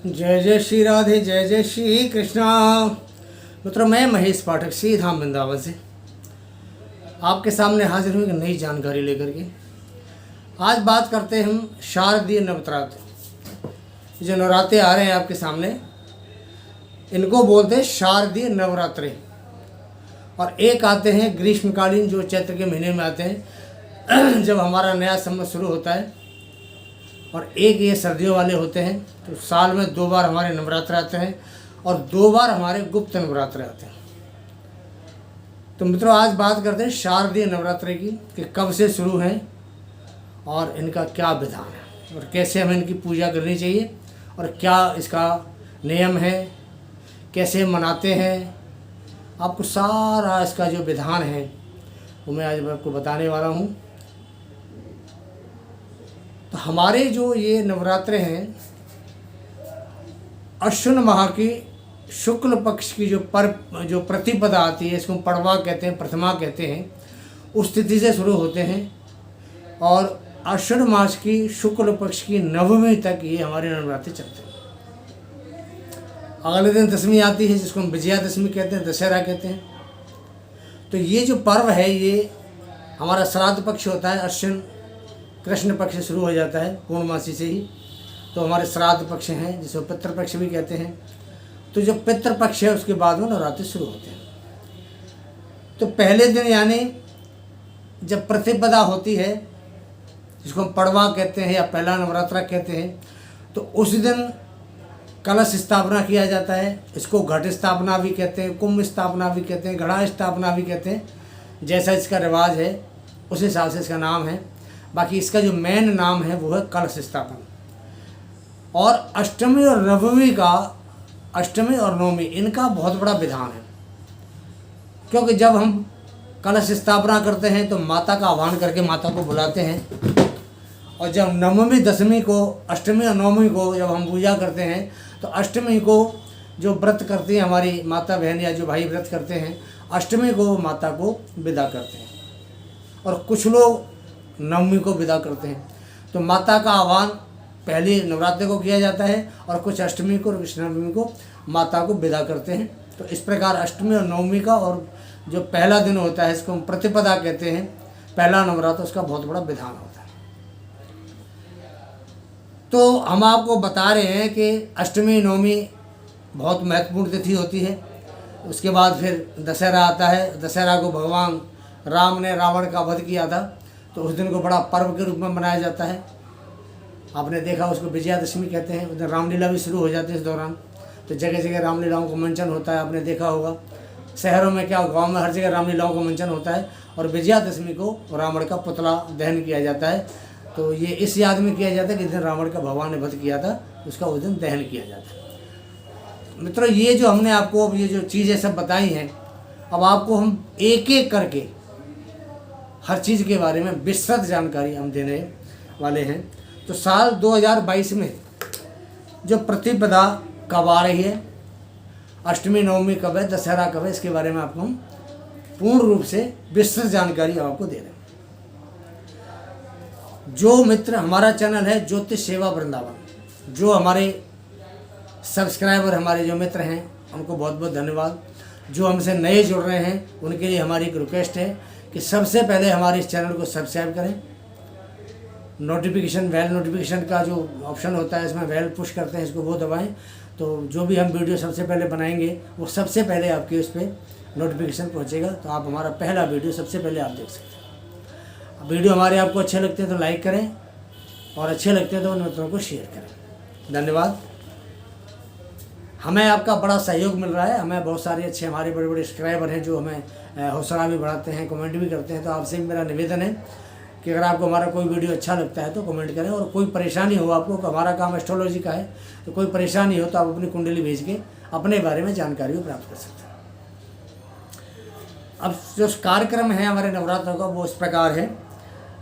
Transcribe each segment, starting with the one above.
जय जय श्री राधे, जय जय श्री कृष्णा। मित्रों, मैं महेश पाठक श्री धाम वृंदावन से आपके सामने हाजिर हूँ एक नई जानकारी लेकर के। आज बात करते हैं हम शारदीय नवरात्र। जो नवरात्रे आ रहे हैं आपके सामने, इनको बोलते हैं शारदीय नवरात्रे। और एक आते हैं ग्रीष्मकालीन, जो चैत्र के महीने में आते हैं जब हमारा नया संवत शुरू होता है। और एक ये सर्दियों वाले होते हैं। तो साल में 2 बार हमारे नवरात्र आते हैं और 2 बार हमारे गुप्त नवरात्र आते हैं। तो मित्रों, आज बात करते हैं शारदीय नवरात्रि की कि कब से शुरू हैं और इनका क्या विधान है और कैसे हमें इनकी पूजा करनी चाहिए और क्या इसका नियम है, कैसे मनाते हैं। आपको सारा इसका जो विधान है वो मैं आज आपको बताने वाला हूँ। तो हमारे जो ये नवरात्रे हैं, अश्विन माह की शुक्ल पक्ष की जो प्रतिपदा आती है, इसको पड़वा कहते हैं, प्रथमा कहते हैं, उस तिथि से शुरू होते हैं और अश्विन मास की शुक्ल पक्ष की नवमी तक ये हमारे नवरात्रे चलते हैं। अगले दिन दशमी आती है, जिसको हम विजयादशमी कहते हैं, दशहरा कहते हैं। तो ये जो पर्व है, ये हमारा श्राद्ध पक्ष होता है। अश्विन कृष्ण पक्ष से शुरू हो जाता है, पूर्णमासी से ही। तो हमारे श्राद्ध पक्ष हैं, जिसको पितृपक्ष भी कहते हैं। तो जो पितृपक्ष है, उसके बाद में नवरात्रि शुरू होते हैं। तो पहले दिन यानी जब प्रतिपदा होती है, जिसको हम पड़वा कहते हैं या पहला नवरात्रा कहते हैं, तो उस दिन कलश स्थापना किया जाता है। इसको घट स्थापना भी कहते हैं, कुंभ स्थापना भी कहते हैं, घड़ा स्थापना भी कहते हैं। जैसा इसका रिवाज है उस हिसाब से इसका नाम है। बाकी इसका जो मेन नाम है वो है कलश स्थापन। और अष्टमी और नवमी इनका बहुत बड़ा विधान है। क्योंकि जब हम कलश स्थापना करते हैं तो माता का आह्वान करके माता को बुलाते हैं। और जब नवमी दशमी को, अष्टमी और नवमी को जब हम पूजा करते हैं, तो अष्टमी को जो व्रत करती हैं हमारी माता बहन या जो भाई व्रत करते हैं, अष्टमी को माता को विदा करते हैं और कुछ लोग नवमी को विदा करते हैं। तो माता का आह्वान पहले नवरात्रि को किया जाता है और कुछ अष्टमी को और कृष्ण नवमी को माता को विदा करते हैं। तो इस प्रकार अष्टमी और नवमी का और जो पहला दिन होता है, इसको हम प्रतिपदा कहते हैं, पहला नवरात्र, उसका बहुत बड़ा विधान होता है। तो हम आपको बता रहे हैं कि अष्टमी नवमी बहुत महत्वपूर्ण तिथि होती है। उसके बाद फिर दशहरा आता है। दशहरा को भगवान राम ने रावण का वध किया था, तो उस दिन को बड़ा पर्व के रूप में मनाया जाता है। आपने देखा, उसको विजयादशमी कहते हैं। उस दिन रामलीला भी शुरू हो जाती है इस दौरान। तो जगह जगह रामलीलाओं का मंचन होता है, आपने देखा होगा। शहरों में क्या, गांव में हर जगह रामलीलाओं का मंचन होता है। और विजयादशमी को रावण का पुतला दहन किया जाता है। तो ये इस याद में किया जाता है कि जिस दिन रावण का भगवान ने वध किया था, उसका उस दिन दहन किया जाता है। मित्रों, ये जो हमने आपको अब ये जो चीज़ें सब बताई हैं, अब आपको हम एक एक करके हर चीज़ के बारे में विस्तृत जानकारी हम देने वाले हैं। तो साल 2022 में जो प्रतिपदा कब आ रही है, अष्टमी नवमी कब है, दशहरा कब है, इसके बारे में आपको हम पूर्ण रूप से विस्तृत जानकारी आपको दे रहे हैं। जो मित्र हमारा चैनल है ज्योतिष सेवा वृंदावन, जो हमारे सब्सक्राइबर, हमारे जो मित्र हैं, उनको बहुत बहुत धन्यवाद। जो हमसे नए जुड़ रहे हैं, उनके लिए हमारी एक रिक्वेस्ट है कि सबसे पहले हमारे इस चैनल को सब्सक्राइब करें। नोटिफिकेशन, बेल नोटिफिकेशन का जो ऑप्शन होता है, इसमें बेल पुश करते हैं, इसको वो दबाएं। तो जो भी हम वीडियो सबसे पहले बनाएंगे, वो सबसे पहले आपके उस पर नोटिफिकेशन पहुंचेगा। तो आप हमारा पहला वीडियो सबसे पहले आप देख सकते हैं। वीडियो हमारे आपको अच्छे लगते हैं तो लाइक करें, और अच्छे लगते हैं तो उन मित्रों को शेयर करें। धन्यवाद। हमें आपका बड़ा सहयोग मिल रहा है। हमें बहुत सारे अच्छे हमारे बड़े बड़े सब्सक्राइबर हैं, जो हमें हौसला भी बढ़ाते हैं, कमेंट भी करते हैं। तो आपसे भी मेरा निवेदन है कि अगर आपको हमारा कोई वीडियो अच्छा लगता है तो कमेंट करें। और कोई परेशानी हो आपको, हमारा काम एस्ट्रोलॉजी का है, तो कोई परेशानी हो तो आप अपनी कुंडली भेज के अपने बारे में जानकारी भी प्राप्त कर सकते हैं। अब जो कार्यक्रम है हमारे नवरात्रों का, वो इस प्रकार है।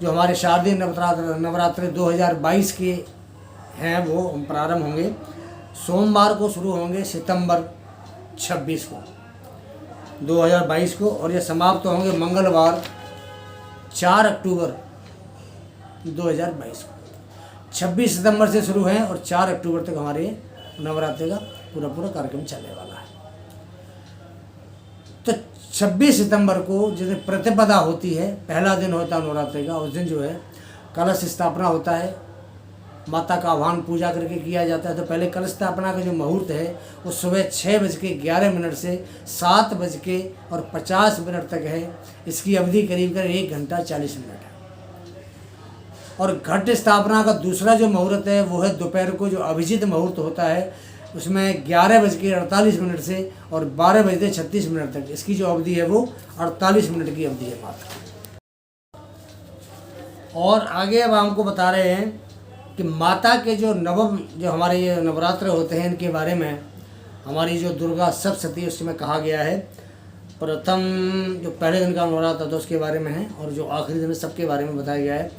जो हमारे शारदीय नवरात्रि 2022 के हैं, वो प्रारंभ होंगे सोमवार को, शुरू होंगे सितंबर 26 को 2022 को, और ये समाप्त होंगे मंगलवार 4 अक्टूबर 2022 को। 26 सितंबर से शुरू हैं और 4 अक्टूबर तक हमारे नवरात्रि का पूरा कार्यक्रम चलने वाला है। तो 26 सितंबर को जिस दिन प्रतिपदा होती है, पहला दिन होता है नवरात्रि का, उस दिन जो है कलश स्थापना होता है, माता का आह्वान पूजा करके किया जाता है। तो पहले कलश स्थापना का जो मुहूर्त है वो सुबह 6:11 से 7:50 तक है। इसकी अवधि करीब 1 घंटा 40 मिनट है। और घट स्थापना का दूसरा जो मुहूर्त है वो है दोपहर को, जो अभिजीत मुहूर्त होता है, उसमें 11:48 से और 12:36 तक, इसकी जो अवधि है वो 48 मिनट की अवधि है मात्र। और आगे अब हमको बता रहे हैं कि माता के जो हमारे ये नवरात्र होते हैं, इनके बारे में हमारी जो दुर्गा सप्तशती उसमें कहा गया है। प्रथम जो पहले दिन का नवरात्र था उसके बारे में है, और जो आखिरी दिन सबके बारे में बताया गया है।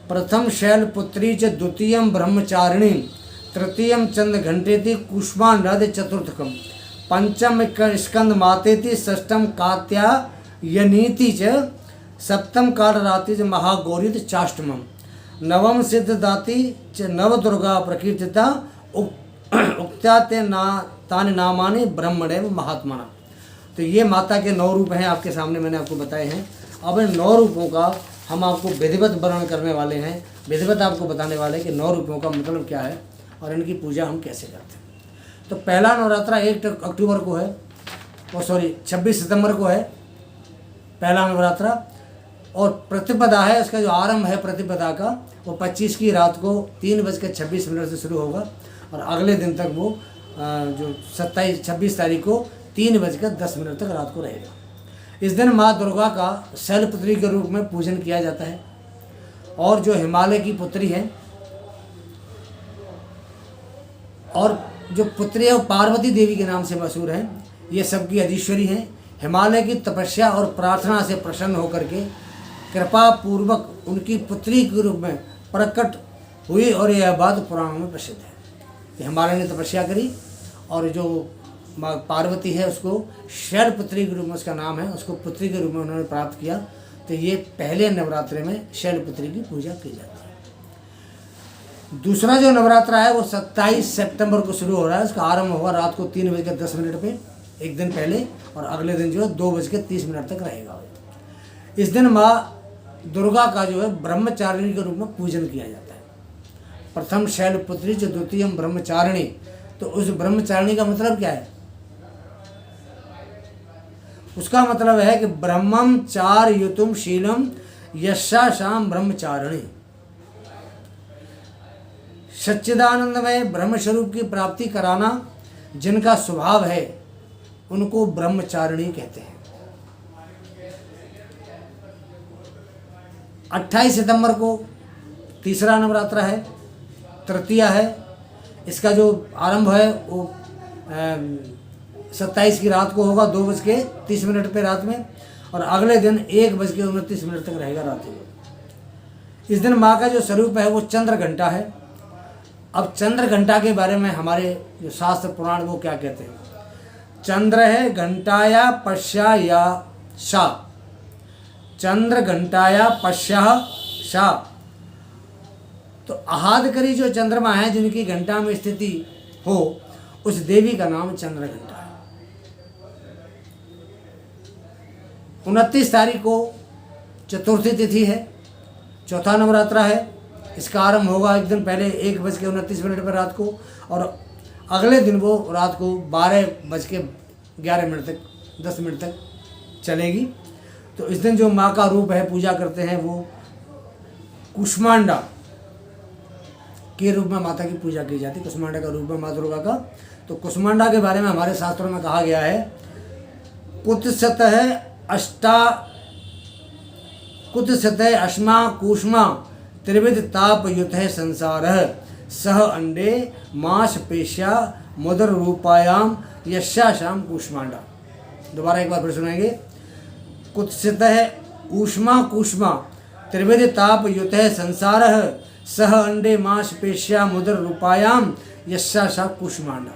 प्रथम शैलपुत्री च, द्वितीयम ब्रह्मचारिणी, तृतीयम चंद्र घंटेति, कुष्मांडादि चतुर्थकम, पंचम स्कंद मातेति, षष्ठम कात्यायनीति च, सप्तम कालरात्रि च महागौरी चाष्टमम, नवम सिद्धदाति च नवदुर्गा प्रकीर्तिता, उक्त्या ते तानि नामानि ब्रह्मणेव महात्मना। तो ये माता के 9 रूप हैं, आपके सामने मैंने आपको बताए हैं। अब इन 9 रूपों का हम आपको विधिवत वर्णन करने वाले हैं, विधिवत आपको बताने वाले हैं कि 9 रूपों का मतलब क्या है और इनकी पूजा हम कैसे करते हैं। तो पहला नवरात्रा 1 अक्टूबर को है, 26 सितंबर को है पहला नवरात्रा। और प्रतिपदा है, उसका जो आरंभ है प्रतिपदा का वो 25 की रात को 3:26 से शुरू होगा, और अगले दिन तक वो जो 26 तारीख को 3:10 तक रात को रहेगा। इस दिन माँ दुर्गा का शैलपुत्री के रूप में पूजन किया जाता है। और जो हिमालय की पुत्री है, और जो पुत्री है वो पार्वती देवी के नाम से मशहूर है, ये सबकी अधीश्वरी हैं। हिमालय की तपस्या और प्रार्थना से प्रसन्न होकर के कृपा पूर्वक उनकी पुत्री के रूप में प्रकट हुई, और यह बात पुराणों में प्रसिद्ध है कि हिमालय ने तपस्या करी और जो माँ पार्वती है उसको शैलपुत्री के रूप में, उसका नाम है, उसको पुत्री के रूप में उन्होंने प्राप्त किया। तो ये पहले नवरात्रि में शैलपुत्री की पूजा की जाती है। दूसरा जो नवरात्रा है वो 27 सितंबर को शुरू हो रहा है। उसका आरंभ होगा रात को 3:10 पे, एक दिन पहले, और अगले दिन जो है 2:30 तक रहेगा। इस दिन माँ दुर्गा का जो है ब्रह्मचारिणी के रूप में पूजन किया जाता है। प्रथम शैलपुत्री जो, द्वितीयम ब्रह्मचारिणी। तो उस ब्रह्मचारिणी का मतलब क्या है? उसका मतलब है कि ब्रह्मम चारयुतुम शीलम यस्या शाम ब्रह्मचारिणी, सच्चिदानंदमय ब्रह्म स्वरूप की प्राप्ति कराना जिनका स्वभाव है उनको ब्रह्मचारिणी कहते हैं। 28 सितंबर को तीसरा नवरात्रा है, तृतीया है। इसका जो आरंभ है वो 27 की रात को होगा 2:30 पे रात में, और अगले दिन 1:29 तक रहेगा रात को। इस दिन माँ का जो स्वरूप है वो चंद्र घंटा है। अब चंद्र घंटा के बारे में हमारे जो शास्त्र पुराण वो क्या कहते हैं? चंद्र है घंटाया पश्या या शा, चंद्र घंटाया पश्या शा। तो आहादकरी जो चंद्रमा है जिनकी घंटा में स्थिति हो, उस देवी का नाम चंद्र घंटा है। 29 तारीख को चतुर्थी तिथि है, चौथा नवरात्रा है। इसका आरंभ होगा एक दिन पहले 1:29 पर रात को, और अगले दिन वो रात को 12:11 तक 10 मिनट तक चलेगी। तो इस दिन जो माँ का रूप है पूजा करते हैं वो कुष्मांडा के रूप में माता की पूजा की जाती है। कुष्मांडा का रूप है माँ दुर्गा का। तो कुष्मांडा के बारे में हमारे शास्त्रों में कहा गया है, कुत्सतः अश्मा कूष्मा त्रिविध ताप युत है संसार, सह अंडे मास पेश्या मदर रूपायाम यस्या शाम कूष्मांडा। दोबारा एक बार फिर सुनाएंगे। कुत्सितः ऊष्मा कूष्मा त्रिविध ताप युत है संसार, सह अंडे मास पेश्या मुदर रूपायाम यस्या शाम कूष्मांडा।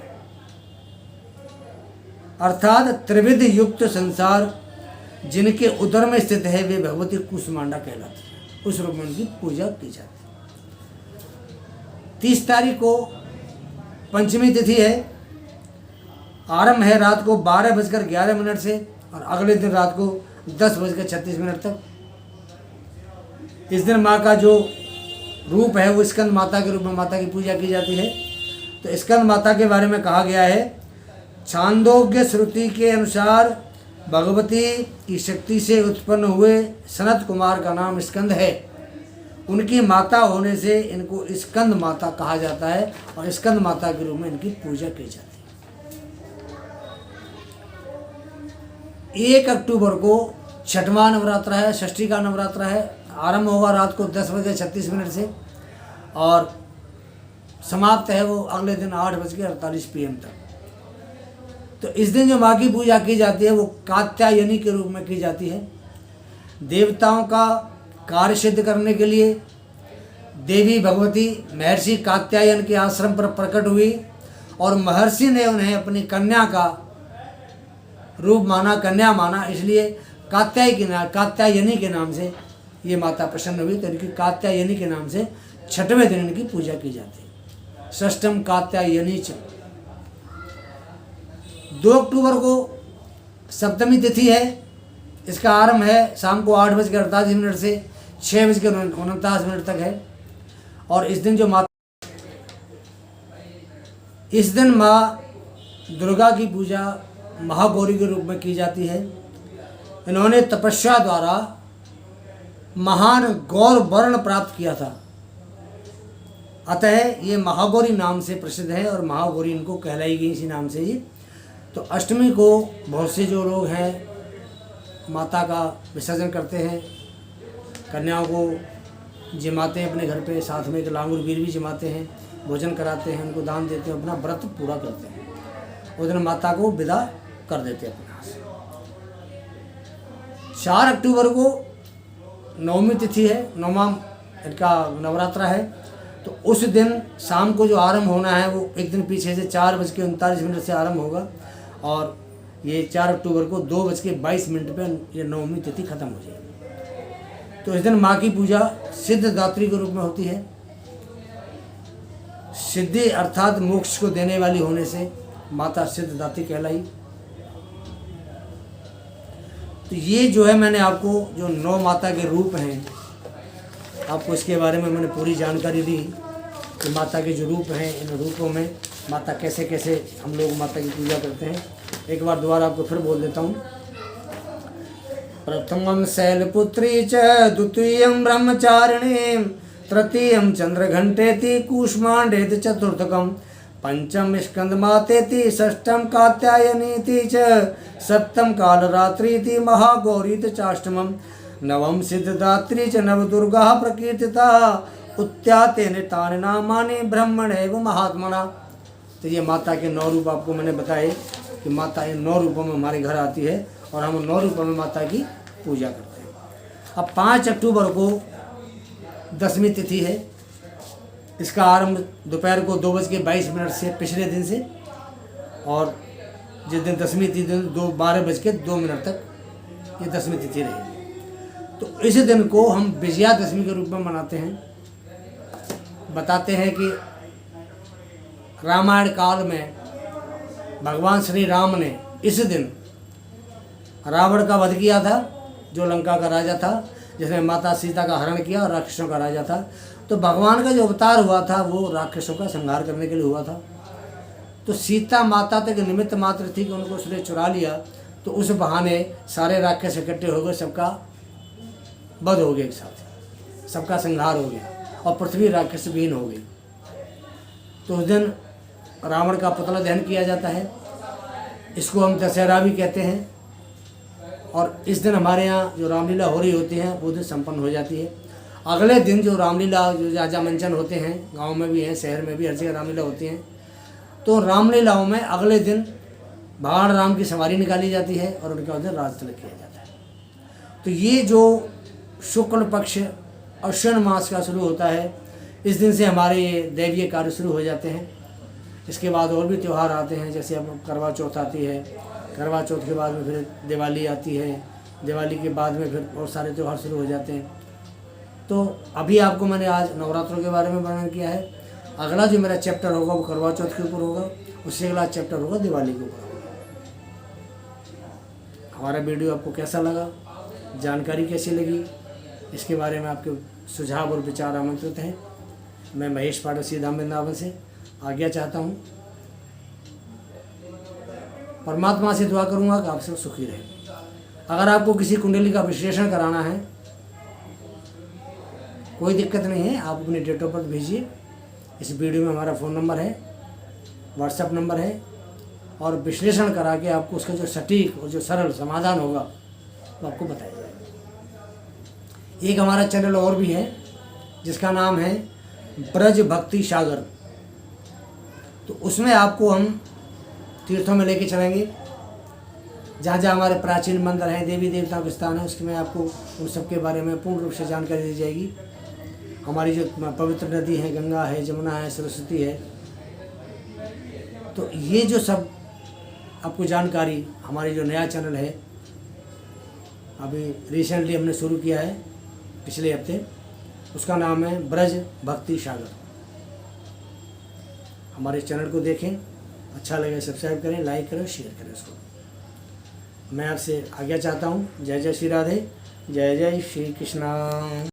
अर्थात त्रिविध युक्त संसार जिनके उदर में स्थित है वे भगवती कूष्मांडा कहलाती है। उस रूप में उनकी पूजा की जाती है। 30 तारीख को पंचमी तिथि है, आरंभ है रात को 12:11 से और अगले दिन रात को 10:36 तक। इस दिन माँ का जो रूप है वो स्कंद माता के रूप में माता की पूजा की जाती है। तो स्कंद माता के बारे में कहा गया है, छांदोग्य श्रुति के अनुसार भगवती की शक्ति से उत्पन्न हुए सनत कुमार का नाम स्कंद है। उनकी माता होने से इनको स्कंद माता कहा जाता है और स्कंद माता के रूप में इनकी पूजा की जाती है। 1 अक्टूबर को छठवां नवरात्र है, षष्ठी का नवरात्र है। आरंभ होगा रात को 10:36 से और समाप्त है वो अगले दिन 8:48 PM तक। तो इस दिन जो माँ की पूजा की जाती है वो कात्यायनी के रूप में की जाती है। देवताओं का कार्य सिद्ध करने के लिए देवी भगवती महर्षि कात्यायन के आश्रम पर प्रकट हुई और महर्षि ने उन्हें अपनी कन्या का रूप माना, कन्या माना, इसलिए कात्यायनी के नाम से ये माता प्रसन्न हुई। तो इनकी कात्यायनी के नाम से छठवें दिन इनकी पूजा की जाती है। षष्ठम कात्यायनी च। 2 अक्टूबर को सप्तमी तिथि है। इसका आरंभ है शाम को 8:48 से 6:49 तक है। और इस दिन माँ दुर्गा की पूजा महागौरी के रूप में की जाती है। इन्होंने तपस्या द्वारा महान गौर वर्ण प्राप्त किया था, अतः ये महागौरी नाम से प्रसिद्ध है और महागौरी इनको कहलाई गई इसी नाम से ही। तो अष्टमी को बहुत से जो लोग हैं माता का विसर्जन करते हैं, कन्याओं को जिमाते हैं अपने घर पे, साथ में एक लांगुर वीर भी जिमाते हैं, भोजन कराते हैं, उनको दान देते हैं, अपना व्रत पूरा करते हैं। उस दिन माता को विदा कर देते हैं अपने यहाँ से। 4 अक्टूबर को नवमी तिथि है, नौवां इनका नवरात्रा है। तो उस दिन शाम को जो आरंभ होना है वो एक दिन पीछे से 4:39 से आरंभ होगा और ये 4 अक्टूबर को 2:22 पे ये नवमी तिथि खत्म हो जाएगी। तो इस दिन माँ की पूजा सिद्धदात्री के रूप में होती है। सिद्धि अर्थात मोक्ष को देने वाली होने से माता सिद्धदात्री कहलाई। तो ये जो है मैंने आपको जो 9 माता के रूप हैं, आपको इसके बारे में मैंने पूरी जानकारी दी कि माता के जो रूप हैं, इन रूपों में माता कैसे कैसे हम लोग माता की पूजा करते हैं। एक बार दोबारा आपको फिर बोल देता हूँ। प्रथमं शैलपुत्री च, द्वितीयं ब्रह्मचारिणी, तृतीयं चंद्रघंटेति, कूष्मांडेति चतुर्थकम्, पंचम स्कंदमातेति, षष्ठम कात्यायनीति च, सप्तम कालरात्रीति, महागौरीति चाष्टमम्, नवम सिद्धदात्री च, नवदुर्गा प्रकीर्तिता, उत्यातेन तानि नामानि ब्रह्मणेव महात्मना। तो ये माता के 9 रूप आपको मैंने बताए कि माता इन 9 रूपों में हमारे घर आती है और हम 9 रूपों में माता की पूजा करते हैं। अब 5 अक्टूबर को 10वीं तिथि है। इसका आरंभ दोपहर को 2:22 से पिछले दिन से और जिस दिन 10वीं तिथि 12:02 तक ये 10वीं तिथि रहेगी। तो इस दिन को हम विजयादशमी के रूप में मनाते हैं। बताते हैं कि रामायण काल में भगवान श्री राम ने इस दिन रावण का वध किया था, जो लंका का राजा था, जिसने माता सीता का हरण किया और राक्षसों का राजा था। तो भगवान का जो अवतार हुआ था वो राक्षसों का संहार करने के लिए हुआ था। तो सीता माता तक निमित्त मात्र थी कि उनको उसने चुरा लिया। तो उस बहाने सारे राक्षस इकट्ठे हो गए, सबका वध हो गया, एक साथ सबका संहार हो गया और पृथ्वी राक्षस विहीन हो गई। तो उस दिन रावण का पुतला दहन किया जाता है। इसको हम दशहरा भी कहते हैं। और इस दिन हमारे यहाँ जो रामलीला हो रही होती है वो दिन संपन्न हो जाती है। अगले दिन जो रामलीला जो राजा मंचन होते हैं, गांव में भी हैं, शहर में भी, हर जगह रामलीला होती हैं। तो रामलीलाओं में अगले दिन भगवान राम की सवारी निकाली जाती है और उनके उधर राज तिलक किया जाता है। तो ये जो शुक्ल पक्ष अश्विन मास का शुरू होता है, इस दिन से हमारे ये दैवीय कार्य शुरू हो जाते हैं। इसके बाद और भी त्यौहार आते हैं, जैसे अब करवा चौथ आती है, करवा चौथ के बाद में फिर दिवाली आती है, दिवाली के बाद में फिर और सारे त्यौहार शुरू हो जाते हैं। तो अभी आपको मैंने आज नवरात्रों के बारे में वर्णन किया है अगला जो मेरा चैप्टर होगा वो करवा चौथ के ऊपर होगा, उससे अगला चैप्टर होगा दिवाली के ऊपर होगा। हमारा वीडियो आपको कैसा लगा, जानकारी कैसी लगी, इसके बारे में आपके सुझाव और विचार आमंत्रित हैं। मैं महेश पाठक सीधा वृंदावन से आज्ञा चाहता हूँ। परमात्मा से दुआ करूँगा कि आप सब सुखी रहें। अगर आपको किसी कुंडली का विश्लेषण कराना है, कोई दिक्कत नहीं है, आप अपनी डेट ऑफ बर्थ भेजिए। इस वीडियो में हमारा फ़ोन नंबर है, व्हाट्सएप नंबर है, और विश्लेषण करा के आपको उसका जो सटीक और जो सरल समाधान होगा वो आपको बताया जाएगा। एक हमारा चैनल और भी है जिसका नाम है ब्रज भक्ति सागर, तो उसमें आपको हम तीर्थों में लेके चलेंगे, जहाँ जहाँ हमारे प्राचीन मंदिर हैं, देवी देवताओं के स्थान है, उसमें आपको उन सब के बारे में पूर्ण रूप से जानकारी दी जाएगी। हमारी जो पवित्र नदी है, गंगा है, जमुना है, सरस्वती है, तो ये जो सब आपको जानकारी, हमारी जो नया चैनल है अभी रिसेंटली हमने शुरू किया है पिछले हफ्ते, उसका नाम है ब्रज भक्ति सागर। हमारे चैनल को देखें, अच्छा लगे सब्सक्राइब करें, लाइक करें, शेयर करें उसको। मैं आपसे आज्ञा चाहता हूँ। जय जय श्री राधे, जय जय श्री कृष्णा।